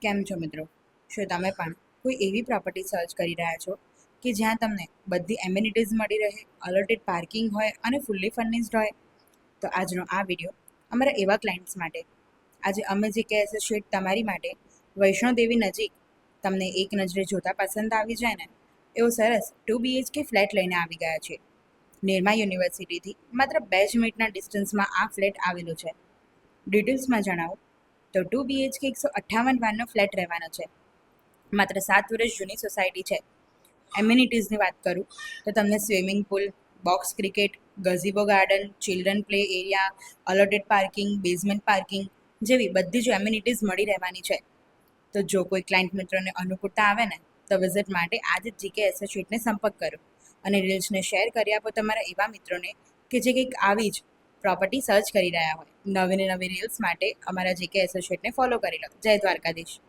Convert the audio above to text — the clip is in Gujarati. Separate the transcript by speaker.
Speaker 1: કેમ છો મિત્રો? શું તમે પણ કોઈ એવી પ્રોપર્ટી સર્ચ કરી રહ્યા છો કે જ્યાં તમને બધી એમ્યુનિટીઝ મળી રહે, અલોટેડ પાર્કિંગ હોય અને ફૂલ્લી ફર્નિશ્ડ હોય? તો આજનો આ વિડીયો અમારા એવા ક્લાયન્ટ્સ માટે. આજે અમે જે કહે છે શેડ તમારી માટે વૈષ્ણોદેવી નજીક તમને એક નજરે જોતા પસંદ આવી જાય ને એવો સરસ 2 BHK ફ્લેટ લઈને આવી ગયા છે. નિરમા યુનિવર્સિટીથી માત્ર 2 જ મિનિટના ડિસ્ટન્સમાં આ ફ્લેટ આવેલો છે. ડિટેલ્સમાં જણાવું તો 2 BHK 158 વારનો ફ્લેટ રહેવાનો છે. માત્ર 7 વર્ષ જૂની સોસાયટી છે. એમ્યુનિટીઝની વાત કરું તો તમને swimming pool, box cricket, gazebo garden, children play area, allotted parking, basement parking જેવી બધી જ એમ્યુનિટીઝ મળી રહેવાની છે. તો જો કોઈ ક્લાયન્ટ મિત્રોને અનુકૂળતા આવે ને તો વિઝિટ માટે આજે જ જીકે એસોસિએટને સંપર્ક કરો અને રીલ્સને શેર કરી આપો તમારા એવા મિત્રોને કે જે કંઈક આવી જ પ્રોપર્ટી સર્ચ કરી રહ્યા હોય. નવી ને નવી રીલ્સ માટે અમારા જીકે એસોસિએટને ફોલો કરી લો. જય દ્વારકાધીશ.